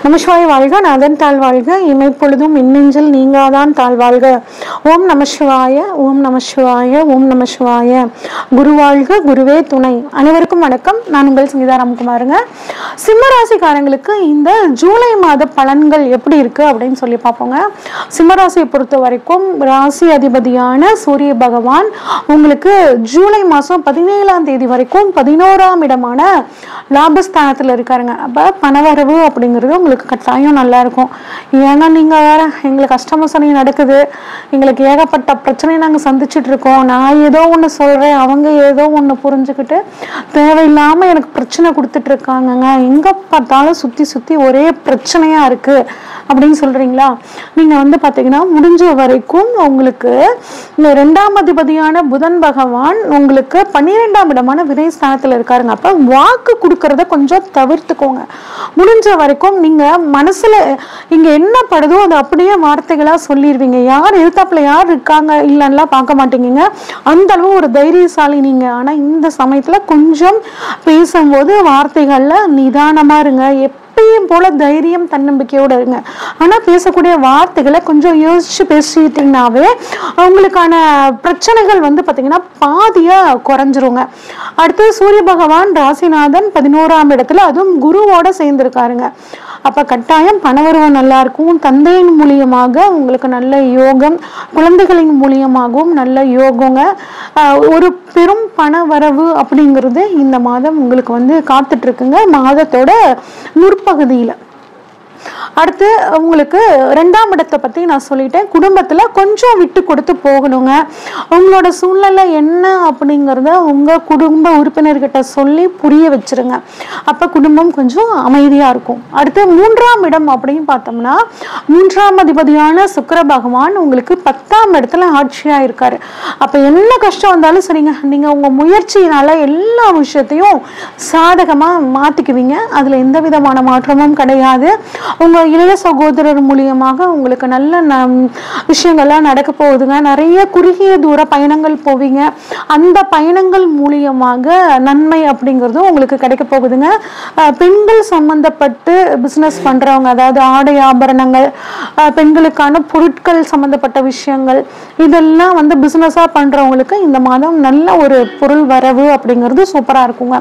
நமசிவாய வாழ்க, நாதன் தாழ்வாழ்க, இமைப்பொழுதும் மின்னெஞ்சில் நீங்காதான் தாழ்வாழ்க. ஓம் நமசிவாய, ஓம் நமசிவாய, ஓம் நமசிவாய. குருவாழ்க, குருவே துணை. அனைவருக்கும் வணக்கம். நான் உங்கள் சங்கீதா ராம்குமாருங்க. சிம்மராசிக்காரங்களுக்கு இந்த ஜூலை மாத பலன்கள் எப்படி இருக்கு அப்படின்னு சொல்லி பார்ப்போங்க. சிம்மராசியை பொறுத்த வரைக்கும் ராசி அதிபதியான சூரிய பகவான் உங்களுக்கு ஜூலை மாதம் 17ஆம் தேதி வரைக்கும் 11ஆம் இடமான லாபஸ்தானத்தில் இருக்காருங்க. அப்போ பணவரவு அப்படிங்கிறது உங்களுக்கு கட்டாயம் நல்லா இருக்கும். ஏன்னா நீங்கள் வேற எங்களுக்கு கஷ்டமசனி நடக்குது, எங்களுக்கு ஏகப்பட்ட பிரச்சனையை நாங்கள் சந்திச்சுட்டு இருக்கோம், நான் ஏதோ ஒன்று சொல்கிறேன், அவங்க ஏதோ ஒன்று புரிஞ்சுக்கிட்டு தேவையில்லாமல் எனக்கு பிரச்சனை கொடுத்துட்டு இருக்காங்கங்க, எங்கே பார்த்தாலும் சுற்றி சுற்றி ஒரே பிரச்சனையாக இருக்குது அப்படின்னு சொல்கிறீங்களா? நீங்கள் பார்த்தீங்கன்னா முடிஞ்ச வரைக்கும் உங்களுக்கு இந்த 2ஆம் அதிபதியான புதன் பகவான் உங்களுக்கு 12ஆம் இடமான விரைஸ்தானத்தில் இருக்காருங்க. அப்போ வாக்கு கொடுக்கறத கொஞ்சம் தவிர்த்துக்கோங்க. முடிஞ்ச வரைக்கும் நீங்கள் மனசில் இங்கே என்ன படுதோ அதை அப்படியே வார்த்தைகளாக சொல்லிடுவீங்க. யார் எதிர்த்தாப்புல யார் இருக்காங்க இல்லைன்னா பார்க்க மாட்டேங்க, அந்த அளவு ஒரு தைரியசாலி நீங்கள். ஆனால் இந்த சமயத்தில் கொஞ்சம் பேசும்போது வார்த்தைகளில் நிதானமாக இருங்க. எப்பயும் போல தைரியம் தன்னம்பிக்கையோடு இருங்க. ஆனால் பேசக்கூடிய வார்த்தைகளை கொஞ்சம் யோசிச்சு பேசிட்டீங்கன்னாவே அவங்களுக்கான பிரச்சனைகள் பார்த்தீங்கன்னா பாதியாக குறைஞ்சிருங்க. அடுத்து சூரிய பகவான் ராசிநாதன் 11ஆம் இடத்துல, அதுவும் குருவோட சேர்ந்துருக்காருங்க. அப்போ கட்டாயம் பணவரவு நல்லா இருக்கும். தந்தையின் மூலியமாக உங்களுக்கு நல்ல யோகம், குழந்தைகளின் மூலியமாகவும் நல்ல யோகங்க. ஒரு பெரும் பண வரவு அப்படிங்கிறது இந்த மாதம் உங்களுக்கு காத்துட்டு இருக்குங்க, மாதத்தோட முற்பகுதியில். அடுத்து உங்களுக்கு 2ஆம் இடத்தை பற்றி நான் சொல்லிட்டேன். குடும்பத்தில் கொஞ்சம் விட்டு கொடுத்து போகணுங்க. உங்களோட சூழ்நிலை என்ன அப்படிங்கிறத உங்கள் குடும்ப உறுப்பினர்கிட்ட சொல்லி புரிய வச்சிருங்க. அப்போ குடும்பம் கொஞ்சம் அமைதியாக இருக்கும். அடுத்து 3ஆம் இடம் அப்படின்னு பார்த்தோம்னா 3ஆம் அதிபதியான சுக்கிர பகவான் உங்களுக்கு 10ஆம் இடத்துல ஆட்சியாக இருக்காரு. அப்போ என்ன கஷ்டம் வந்தாலும் சரிங்க, நீங்கள் உங்கள் முயற்சியினால எல்லா விஷயத்தையும் சாதகமாக மாற்றிக்குவீங்க. அதில் எந்த விதமான மாற்றமும் கிடையாது. உங்கள் இளைய சகோதரர் மூலியமாக உங்களுக்கு நல்ல விஷயங்கள்லாம் நடக்க போகுதுங்க. நிறைய குறுகிய தூர பயணங்கள் போவீங்க. அந்த பயணங்கள் மூலியமாக நன்மை அப்படிங்கிறது உங்களுக்கு கிடைக்க போகுதுங்க. பெண்கள் சம்பந்தப்பட்டு பிஸ்னஸ் பண்ணுறவங்க, அதாவது ஆடை ஆபரணங்கள், பெண்களுக்கான பொருட்கள் சம்பந்தப்பட்ட விஷயங்கள், இதெல்லாம் பிஸ்னஸாக பண்ணுறவங்களுக்கு இந்த மாதம் நல்ல ஒரு பொருள் வரவு அப்படிங்கிறது சூப்பராக இருக்குங்க.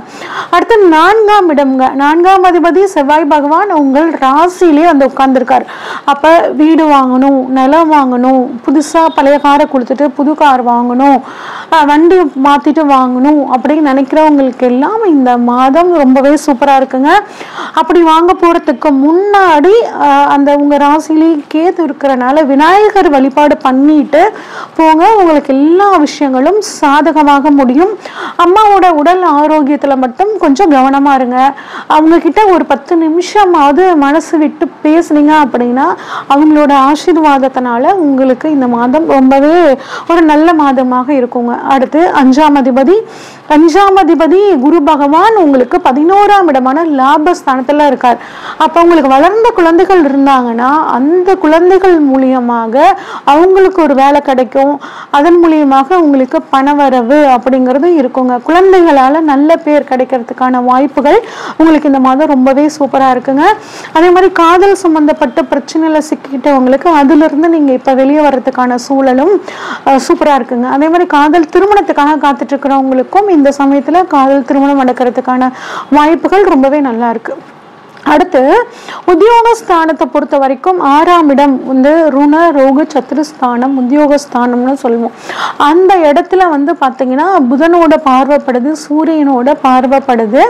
அடுத்து 4ஆம் இடம்ங்க. 4ஆம் அதிபதி செவ்வாய் பகவான் உங்கள் ராசியிலே உட்கார்ந்துருக்கார். அப்போ வீடு வாங்கணும், நிலம் வாங்கணும், புதுசாக பழைய காரை கொடுத்துட்டு புது கார் வாங்கணும், வண்டி மாற்றிட்டு வாங்கணும் அப்படின்னு நினைக்கிறவங்களுக்கு எல்லாம் இந்த மாதம் ரொம்பவே சூப்பராக இருக்குங்க. அப்படி வாங்க போகிறதுக்கு முன்னாடி அந்த உங்கள் ராசியிலே கேது இருக்கிறனால விநாயகர் வழிபாடு பண்ணிட்டு போங்க. உங்களுக்கு எல்லா விஷயங்களும் சாதகமாக முடியும். அம்மாவோட உடல் ஆரோக்கியத்தில் மட்டும் கொஞ்சம் கவனமாக இருங்க. அவங்கக்கிட்ட ஒரு 10 நிமிஷமாவது மனசு விட்டு பேசுனீங்க அப்படின்னா அவங்களோட ஆசீர்வாதத்தினால உங்களுக்கு இந்த மாதம் ரொம்பவே ஒரு நல்ல மாதமாக இருக்குங்க. அடுத்து 5ஆம் அதிபதி குரு பகவான் உங்களுக்கு 11ஆம் இடமான லாபஸ்தானத்துல இருக்கார். அப்ப உங்களுக்கு வளர்ந்த குழந்தைகள் இருந்தாங்கன்னா அந்த குழந்தைகள் மூலியமாக அவங்களுக்கு ஒரு வேலை கிடைக்கும். அதன் மூலியமாக உங்களுக்கு பணவரவு அப்படிங்கிறது இருக்குங்க. குழந்தைகளால நல்ல பேர் கிடைக்கிறதுக்கான வாய்ப்புகள் உங்களுக்கு இந்த மாதம் ரொம்பவே சூப்பரா இருக்குங்க. அதே மாதிரி காதல் சம்பந்தப்பட்ட பிரச்சனையில சிக்கிட்டவங்களுக்கு அதுல இருந்து நீங்க இப்ப வெளியே வர்றதுக்கான சூழலும் சூப்பரா இருக்குங்க. அதே மாதிரி காதல் திருமணத்துக்காக காத்துட்டு இருக்கிறவங்களுக்கும் இந்த சமயத்துல காதல் திருமணம் நடக்கிறதுக்கான வாய்ப்புகள் ரொம்பவே நல்லா இருக்கு. அடுத்து உத்தியோகஸ்தானத்தை பொறுத்த வரைக்கும் 6ஆம் இடம் ருண ரோக சத்துருஸ்தானம், உத்தியோகஸ்தானம்னு சொல்லுவோம். அந்த இடத்துல பார்த்தீங்கன்னா புதனோட பார்வைப்படுது, சூரியனோட பார்வைப்படுது.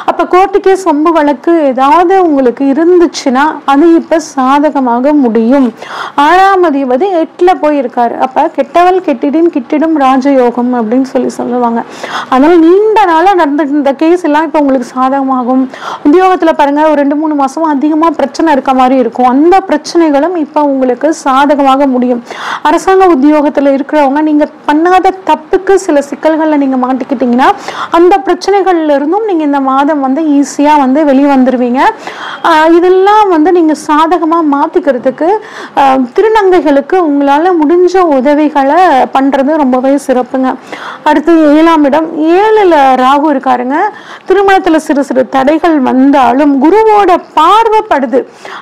அப்போ கோர்ட்டுக்கே சொம்பு வழக்கு ஏதாவது உங்களுக்கு இருந்துச்சுன்னா அது இப்போ சாதகமாக முடியும். 6ஆம் அதிபதி 8ல் போயிருக்காரு. அப்போ கெட்டவள் கெட்டிடும் கிட்டிடும் ராஜயோகம் அப்படின்னு சொல்லுவாங்க. அதனால நீண்ட நாளாக நடந்துட்டு இந்த கேஸ் எல்லாம் இப்போ உங்களுக்கு சாதகமாகும். உத்தியோகத்தில் பாருங்க ஒரு 2-3 மாசம் அதிகமா பிரச்சனை இருக்க மாதிரி இருக்கும். அந்த பிரச்சனைகளும் இப்ப உங்களுக்கு சாதகமாக முடியும். அரசாங்க உத்தியோகத்துல இருக்கிறவங்க நீங்க பண்ணாத தப்புக்கு சில சிக்கல்கள்ல நீங்க மாட்டிக்கிட்டீங்கன்னா அந்த பிரச்சனைகள்ல இருந்தும் நீங்க இந்த மாதம் ஈஸியா வெளியே வந்துருவீங்க. இதெல்லாம் நீங்க சாதகமா மாத்திக்கிறதுக்கு திருநங்கைகளுக்கு உங்களால முடிஞ்ச உதவிகளை பண்றது ரொம்பவே சிறப்புங்க. அடுத்து 7ஆம் இடம், 7ல் ராகு இருக்காருங்க. திருமணத்துல சிறு சிறு தடைகள் வந்தாலும் குருவோட குருவோட பார்வைப்படுது.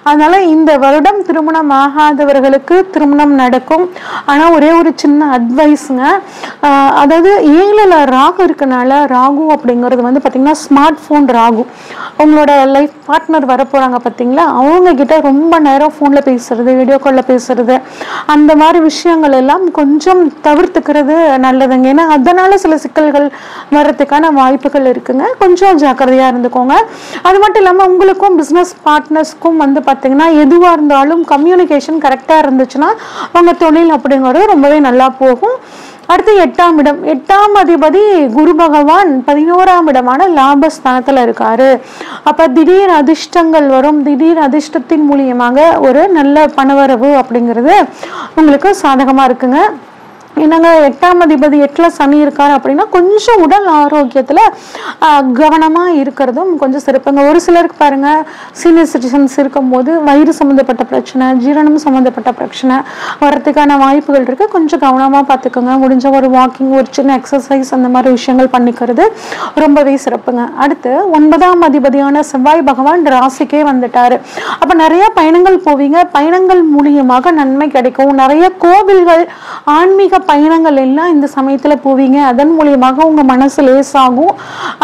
அதனால இந்த வருடம் திருமணம் ஆகாதவர்களுக்கு திருமணம் நடக்கும். ஆனால் ஒரே ஒரு சின்ன அட்வைஸுங்க, அதாவது 7ல் ராகு இருக்கனால, ராகு அப்படிங்கிறது வந்து பார்த்திங்கன்னா ஸ்மார்ட் ஃபோன் ராகு. உங்களோட லைஃப் பார்ட்னர் வர போகிறாங்க பார்த்தீங்களா, அவங்கக்கிட்ட ரொம்ப நேரம் ஃபோனில் பேசுகிறது, வீடியோ காலில் பேசுகிறது, அந்த மாதிரி விஷயங்கள் எல்லாம் கொஞ்சம் தவிர்த்துக்கிறது நல்லதுங்க. ஏன்னா அதனால் சில சிக்கல்கள் வர்றதுக்கான வாய்ப்புகள் இருக்குங்க. கொஞ்சம் ஜாக்கிரதையாக இருந்துக்கோங்க. அது மட்டும் இல்லாமல் உங்களுக்கும் பிஸ்னஸ் பார்ட்னர்ஸ்க்கும் வந்து பார்த்திங்கன்னா எதுவாக இருந்தாலும் கம்யூனிகேஷன் கரெக்டாக இருந்துச்சுன்னா உங்கள் தொழில் அப்படிங்கிறது ரொம்பவே நல்லா போகும். அடுத்து 8ஆம் இடம். 8ஆம் அதிபதி குரு பகவான் 11ஆம் இடமான லாபஸ்தானத்தில் இருக்காரு. அப்போ திடீர் அதிர்ஷ்டங்கள் வரும். திடீர் அதிர்ஷ்டத்தின் மூலியமாக ஒரு நல்ல பணவரவு அப்படிங்கிறது உங்களுக்கு சாதகமாக இருக்குங்க. என்னங்க 8ஆம் அதிபதி 8ல் சனி இருக்காரு அப்படின்னா கொஞ்சம் உடல் ஆரோக்கியத்தில் கவனமாக இருக்கிறதும் கொஞ்சம் சிறப்புங்க. ஒரு சிலருக்கு பாருங்கள், சீனியர் சிட்டிசன்ஸ் இருக்கும்போது வயிறு சம்மந்தப்பட்ட பிரச்சனை, ஜீரணம் சம்மந்தப்பட்ட பிரச்சனை வரத்துக்கான வாய்ப்புகள் இருக்குது. கொஞ்சம் கவனமாக பார்த்துக்கோங்க. முடிஞ்ச ஒரு வாக்கிங், ஒரு சின்ன எக்ஸசைஸ் அந்த மாதிரி விஷயங்கள் பண்ணிக்கிறது ரொம்பவே சிறப்புங்க. அடுத்து 9ஆம் அதிபதியான செவ்வாய் பகவான் ராசிக்கே வந்துட்டார். அப்போ நிறைய பயணங்கள் போவீங்க. பயணங்கள் மூலியமாக நன்மை கிடைக்கும். நிறைய கோவில்கள், ஆன்மீக பயணங்கள் எல்லாம் இந்த சமயத்துல போவீங்க. அதன் மூலியமாக உங்க மனசு லேசாகும்.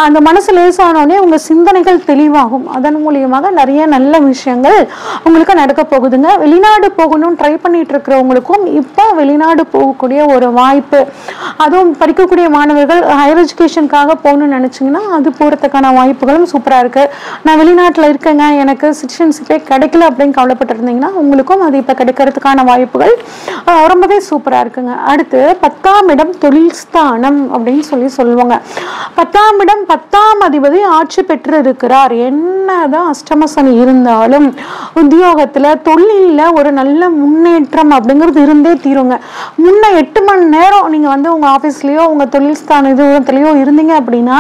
அந்த மனசு லேசானோடனே உங்க சிந்தனைகள் தெளிவாகும். அதன் மூலியமாக நிறைய நல்ல விஷயங்கள் உங்களுக்கு நடக்க போகுதுங்க. வெளிநாடு போகணும்னு ட்ரை பண்ணிட்டு இருக்கிறவங்களுக்கும் இப்போ வெளிநாடு போகக்கூடிய ஒரு வாய்ப்பு, அதுவும் படிக்கக்கூடிய மாணவர்கள் ஹையர் எஜுகேஷனுக்காக போகணும்னு நினைச்சிங்கன்னா அது போகிறதுக்கான வாய்ப்புகளும் சூப்பராக இருக்கு. நான் வெளிநாட்டில் இருக்கேங்க, எனக்கு சிட்டிசன்ஷிப்பே கிடைக்கல அப்படின்னு கவலைப்பட்டு இருந்தீங்கன்னா உங்களுக்கும் அது இப்போ கிடைக்கிறதுக்கான வாய்ப்புகள் ரொம்பவே சூப்பராக இருக்குங்க. அடுத்து 10ஆம் இடம் தொழில் ஸ்தானம் அப்படின்னு சொல்லுவாங்க. 10ஆம் இடம் 10ஆம் அதிபதி ஆட்சி பெற்று இருக்கிறார். என்னதான் அஷ்டம சனி இருந்தாலும் உத்தியோகத்துல தொழில ஒரு நல்ல முன்னேற்றம் அப்படிங்கிறது இருந்தே தீருங்க. முன்ன 8 மணி நேரம் நீங்க வந்து உங்க ஆபீஸ்லயோ உங்க தொழில் ஸ்தான இதுலயோ இருந்தீங்க அப்படின்னா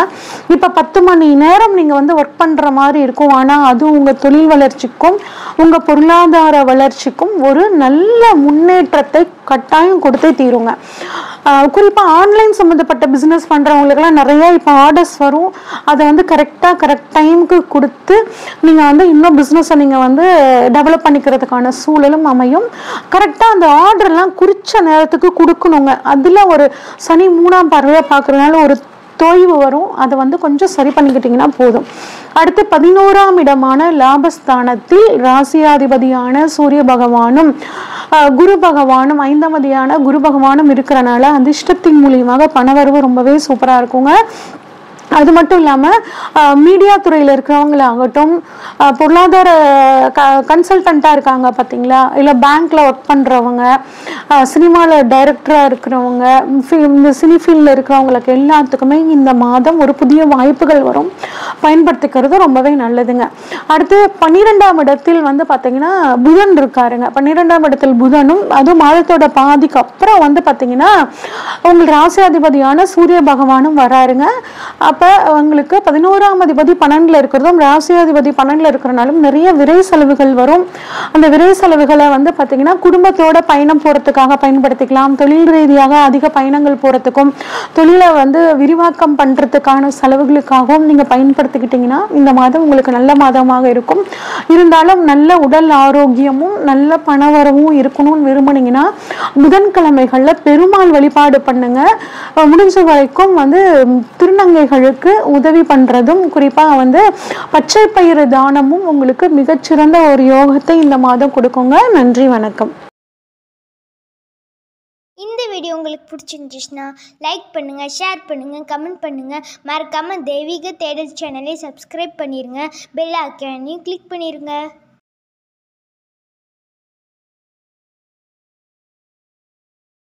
இப்ப 10 மணி நேரம் நீங்க வந்து ஒர்க் பண்ற மாதிரி இருக்கும். ஆனா அது உங்க தொழில் வளர்ச்சிக்கும் உங்க பொருளாதார வளர்ச்சிக்கும் ஒரு நல்ல முன்னேற்றத்தை கட்டாயம் கொடுத்தே தீருங்க. குறிப்பாக ஆன்லைன் சம்மந்தப்பட்ட பிஸ்னஸ் பண்ணுறவங்களுக்குலாம் நிறைய இப்போ ஆர்டர்ஸ் வரும். அதை வந்து கரெக்ட் டைமுக்கு கொடுத்து நீங்கள் வந்து இன்னும் பிஸ்னஸை நீங்கள் வந்து டெவலப் பண்ணிக்கிறதுக்கான சூழலும் அமையும். கரெக்டாக அந்த ஆர்டர்லாம் குறித்த நேரத்துக்கு கொடுக்கணுங்க. அதில் ஒரு சனி 3ஆம் பார்வையாக பார்க்குறதுனால ஒரு தொய்வு வரும். அதை வந்து கொஞ்சம் சரி பண்ணிக்கிட்டிங்கன்னா போதும். அடுத்து 11ஆம் இடமான லாபஸ்தானத்தில் ராசியாதிபதியான சூரிய பகவானும் குரு பகவானும் 5ஆம் அதிபதியான குரு பகவானும் இருக்கிறனால அதிர்ஷ்டத்தின் மூலியமாக பணவரவு ரொம்பவே சூப்பராக இருக்குங்க. அது மட்டும் இல்லாமல் மீடியா துறையில் இருக்கிறவங்களாகட்டும், பொருளாதார கன்சல்டண்ட்டாக இருக்காங்க பார்த்தீங்களா, இல்லை பேங்க்கில் ஒர்க் பண்ணுறவங்க, சினிமாவில் டைரக்டராக இருக்கிறவங்க, இந்த சினி ஃபீல்டில் இருக்கிறவங்களுக்கு எல்லாத்துக்குமே இந்த மாதம் ஒரு புதிய வாய்ப்புகள் வரும். பயன்படுத்திக்கிறது ரொம்பவே நல்லதுங்க. அடுத்து 12ஆம் இடத்தில் வந்து பார்த்தீங்கன்னா புதன் இருக்காருங்க. 12ஆம் இடத்தில் புதனும் அதுவும் மாதத்தோட பாதிக்கு அப்புறம் வந்து பார்த்தீங்கன்னா உங்கள் ராசியாதிபதியான சூரிய பகவானும் வராருங்க. அப்போ உங்களுக்கு 11ஆம் அதிபதி 12ல் இருக்கிறதும் ராசியாதிபதி 12ல் இருக்கிறனாலும் நிறைய விரை செலவுகள் வரும். அந்த விரை செலவுகளை வந்து பார்த்தீங்கன்னா குடும்பத்தோட பயணம் போகிறதுக்காக பயன்படுத்திக்கலாம். தொழில் ரீதியாக அதிக பயணங்கள் போகிறதுக்கும் தொழிலை வந்து விரிவாக்கம் பண்ணுறதுக்கான செலவுகளுக்காகவும் நீங்கள் பயன்படுத்திக்கிட்டிங்கன்னா இந்த மாதம் உங்களுக்கு நல்ல மாதமாக இருக்கும். இருந்தாலும் நல்ல உடல் ஆரோக்கியமும் நல்ல பணவரவும் இருக்கணும்னு விரும்புனீங்கன்னா புதன்கிழமைகளில் பெருமாள் வழிபாடு பண்ணுங்க. முடிஞ்ச வரைக்கும் வந்து திருநங்கைகளுக்கு உதவி பண்றதும் குறிப்பாக வந்து பச்சை பயிறு தானமும் உங்களுக்கு மிகச்சிறந்த ஒரு யோகத்தை இந்த மாதம் கொடுக்குங்க. நன்றி, வணக்கம். இந்த வீடியோ உங்களுக்கு பிடிச்சிருந்துச்சுன்னா லைக் பண்ணுங்கள், ஷேர் பண்ணுங்கள், கமெண்ட் பண்ணுங்கள். மறக்காமல் தெய்வீக தேடல் சேனலை சப்ஸ்கிரைப் பண்ணிடுங்க. பெல் ஐக்கானையும் கிளிக் பண்ணிடுங்க.